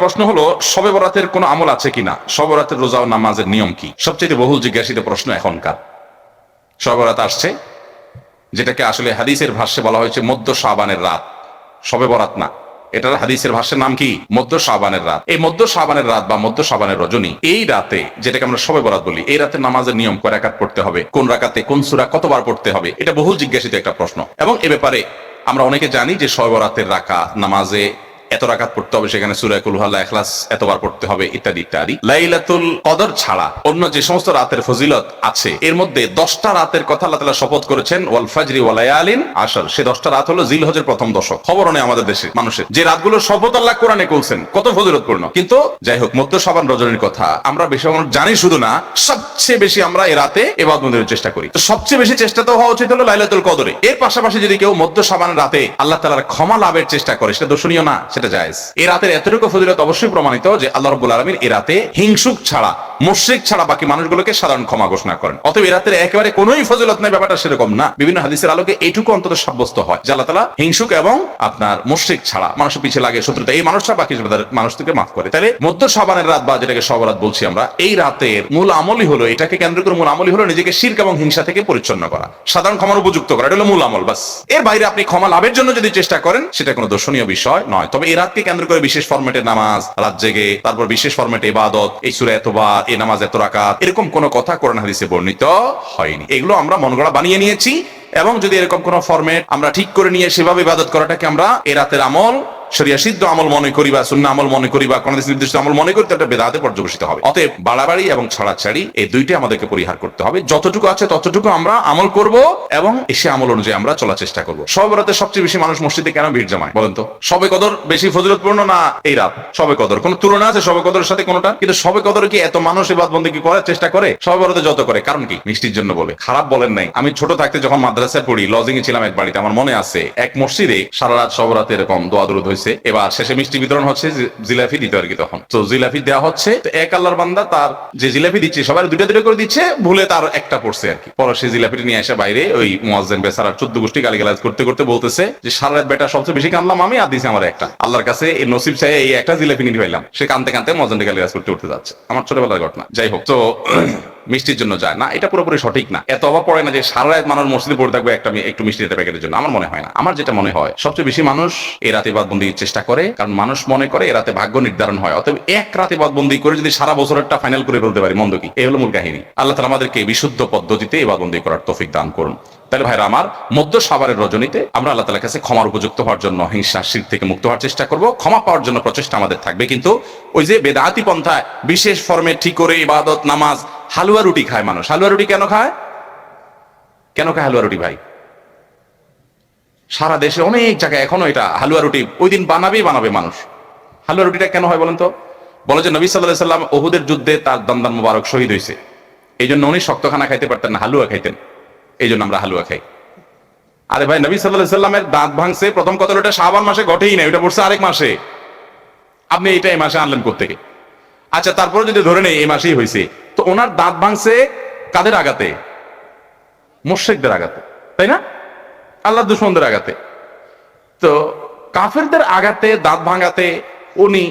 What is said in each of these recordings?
প্রশ্ন হলো, শবে বরাতের কোনো আমল আছে কিনা, শবে বরাতের রোজা ও নামাজের নিয়ম কি? সবচেয়ে বহুল জিজ্ঞাসিত প্রশ্ন এখনকার। শবে বরাত আসছে, যেটাকে আসলে হাদিসের ভাষ্যে বলা হয়েছে মধ্য শাবানের রাত, শবে বরাত না। এটার হাদিসের ভাষ্যের নাম কি? মধ্য শাবানের রাত। এই মধ্য শাবানের রাত বা মধ্য শাবানের রজনী, এই রাতে যেটাকে আমরা শবে বরাত বলি, এই রাতে নামাজের নিয়ম কয় রাকাত পড়তে হবে, কোন রাকাতে কোন সূরা কতবার পড়তে হবে, এটা বহুল জিজ্ঞাসিত একটা প্রশ্ন। এবং এ ব্যাপারে আমরা অনেকে জানি যে শবে বরাতের রাকা নামাজে এত রাকাত পড়তে হবে, সেখানে সূরা কুল হুয়াল্লাহ, ইখলাস এতবার পড়তে হবে, ইত্যাদি ইত্যাদি। লাইলাতুল কদর ছাড়া অন্য যে সমস্ত রাতের ফজিলত আছে, এর মধ্যে 10টা রাতের কথা আল্লাহ তাআলা শপথ করেছেন, ওয়াল ফাজরি ওয়া লায়ালিন আশর। সেই 10টা রাত হলো জিলহজের প্রথম দশক। খবর নেই আমাদের দেশের মানুষের যে রাতগুলোর শপথ আল্লাহ কোরআনে করছেন, কত ফজিলতপূর্ণ। কিন্তু যাই হোক, মধ্য শাবান রজনীর কথা আমরা বেশি জানি শুধু না, সবচেয়ে বেশি আমরা এই রাতে ইবাদত বন্দেগীর চেষ্টা করি। তো সবচেয়ে বেশি চেষ্টা তো হওয়া উচিত হলো লাইলাতুল কদরে। এর পাশাপাশি যদি কেউ মধ্য শাবানের রাতে আল্লাহ তাআলার ক্ষমা লাভের চেষ্টা করে, সেটা দর্শনীয় না, সেটা জায়েজ। এই রাতের এতটুকু ফজিলত অবশ্যই প্রমাণিত যে আল্লাহ রাব্বুল আলামিন এই রাতে হিংসুক ছাড়া, মুশরিক ছাড়া বাকি মানুষগুলোকে সাধারণ ক্ষমা ঘোষণা করেন। অতএব এই রাতের একেবারে কোনোই ফজিলত নাই, ব্যাপারটা সেরকম না। বিভিন্ন হাদিসের আলোকে এইটুকু অন্তত সাব্যস্ত হয় যে আল্লাহ তাআলা হিংসুক এবং আপনার মুশরিক ছাড়া, মানুষের পিছিয়ে লাগে শত্রুতা, এই মানুষরা বাকি মানুষকে মাফ করে। তাহলে মধ্য শাবানের রাত বা যেটাকে শবে বরাত বলছি আমরা, এই রাতের মূল আমলই হলো, এটাকে কেন্দ্র করে মূল আমলই হলো নিজেকে শিরক এবং হিংসা থেকে পরিচ্ছন্ন করা, সাধারণ ক্ষমার উপযুক্ত করা। এটা হলো মূল আমল, বাস। এর বাইরে আপনি ক্ষমা লাভের জন্য যদি চেষ্টা করেন, সেটা কোনো দর্শনীয় বিষয় নয়। তবে এই রাতকে কেন্দ্র করে বিশেষ ফরম্যাটে নামাজ, রাত জেগে, তারপর বিশেষ ফরম্যাটে ইবাদত, এই সূরা এতবার, এই নামাজ এত রাকাত, এরকম কোনো কথা কোরআন হাদিসে বর্ণিত হয়নি। এগুলো আমরা মনগড়া বানিয়ে নিয়েছি। এবং যদি এরকম কোন ফরম্যাট আমরা ঠিক করে নিয়ে সেভাবে ইবাদত করাটাকে আমরা এই রাতের আমল, শরিয়া সিদ্ধ আমল মনে করি বা সুন্নাহ আমল মনে করি বা কোন নির্দিষ্ট আমল মনে করি, তাহলে বেদাতে পর্যবেসিত হবে। অতএব বাড়াবাড়ি এবং ছাড়াছাড়ি এই দুইটাই আমাদেরকে পরিহার করতে হবে। যতটুকু আছে ততটুকু আমরা আমল করব এবং এসে আমল অনুযায়ী আমরা চলার চেষ্টা করব। শবে বরাতে সবচেয়ে বেশি মানুষ মসজিদে কেন ভিড় জমায় বলেন তো? শবে কদর বেশি ফজিলতপূর্ণ না এই রাত? শবে কদর কোন তুলনা আছে শবে কদরের সাথে কোনটা? কিন্তু শবে কদরে কি এত মানুষ ইবাদত বন্দেগী করার চেষ্টা করে? শবে বরাতে যত করে, কারণ কি? মিষ্টির জন্য বলে। খারাপ বলেন নাই। আমি ছোট থাকতে যখন মাদ্রাসায় পড়ি, লজিং এ ছিলাম এক বাড়িতে, আমার মনে আছে এক মসজিদে সারা রাত শবে বরাতে এরকম দোয়া দুরূদ হয়েছে। এবার শেষে মিষ্টি বিতরণ হচ্ছে, জিলাপি দিতে আর কি। তখন তো জিলাপি দেওয়া হচ্ছে, তো এক আল্লাহর বান্দা তার যে জিলাপি দিচ্ছে, সবাই দুইটা দুইটা করে দিচ্ছে, ভুলে তার একটা পড়ছে আর কি। পরে সেই জিলাপিটা নিয়ে এসে বাইরে ওই মুয়াজ্জিন বেচারা 14 গোষ্ঠী গালিগালাজ করতে করতে বলতেছে যে সারা রাত বেটা সবচেয়ে বেশি কাঁদলাম আমি, আর দিছে আমার একটা। আল্লাহর কাছে এই নসিব চাই এই একটা জিলাপি নিয়ে পাইলাম। সে কাঁদতে কাঁদতে মুয়াজ্জিনকে গালিগালাজ করতে করতে যাচ্ছে। আমার ছোটবেলার ঘটনা। যাই হোক, তো মিষ্টির জন্য যায় না, এটা পুরোপুরি সঠিক না। এত অভাব পড়ে না যে সারা রাত মানুষ মসজিদে পড়ে থাকবে একটু মিষ্টি দিতে প্যাকেটের জন্য। আমার মনে হয় না। আমার যেটা মনে হয়, সবচেয়ে বেশি মানুষ এই রাতে ইবাদতবন্দির চেষ্টা করে, কারণ মানুষ মনে করে এ রাতে ভাগ্য নির্ধারণ হয়। অতএব এক রাতে ইবাদতবন্দি করে যদি সারা বছরেরটা ফাইনাল করে ফেলতে পারি, মন্দ কি? এই হলো মূল কাহিনী। আল্লাহ তাআলা আমাদেরকে বিশুদ্ধ পদ্ধতিতে ইবাদতবন্দি করার তৌফিক দান করুন। তাহলে ভাইরা আমার, মধ্য শাবানের রজনীতে আমরা আল্লাহ তাআলার কাছে ক্ষমার উপযুক্ত হওয়ার জন্য, হিংসা শিরক থেকে মুক্ত হওয়ার চেষ্টা করব। ক্ষমা পাওয়ার জন্য প্রচেষ্টা আমাদের থাকবে। কিন্তু ওই যে বেদাতি পন্থায় বিশেষ ফরমে ঠিক করে ইবাদত, নামাজ, হালুয়া রুটি খায় মানুষ। হালুয়া রুটি কেন খায়? কেন খায় হালুয়া রুটি ভাই? সারা দেশে অনেক জায়গায় এখনো এটা হালুয়া রুটি ওই দিন বানাবে মানুষ। হালুয়া রুটিটা কেন হয় বলেন তো? বলে যে নবী সাল্লাল্লাহু আলাইহি ওয়াসাল্লাম উহুদের যুদ্ধে তার দন্দান মোবারক শহীদ হয়েছে, এই জন্য উনি শক্ত খানা খাইতে পারতেন না, হালুয়া খাইতেন। এই জন্য আমরা হালুয়া খাই। আরে ভাই, নবী সাল্লাল্লাহু আলাইহি ওয়াসাল্লামের দাঁত ভাঙছে প্রথম কথা, ওটা শাবান মাসে ঘটেই না, ওটা পড়ছে আরেক মাসে। আপনি এটা এই মাসে আনলেন কোত্থেকে? আচ্ছা, তারপরে যদি ধরে নেই এই মাসেই হয়েছে, তো ওনার দাঁত ভাঙছে কাদের আঘাতে? মুশরিকদের আঘাতে, তাই না? আল্লাহর দুশমনদের আঘাতে। তো কাফেরদের আঘাতে, দাঁত ভাঙাতে উনি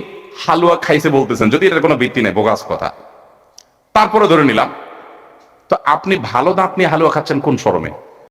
হালুয়া খাইছে বলতেছেন, যদি এটার কোনো ভিত্তি নেই, বোগাস কথা। তারপরে ধরে নিলাম, তো আপনি ভালো দাঁত নিয়ে হালুয়া খাচ্ছেন কোন শরমে?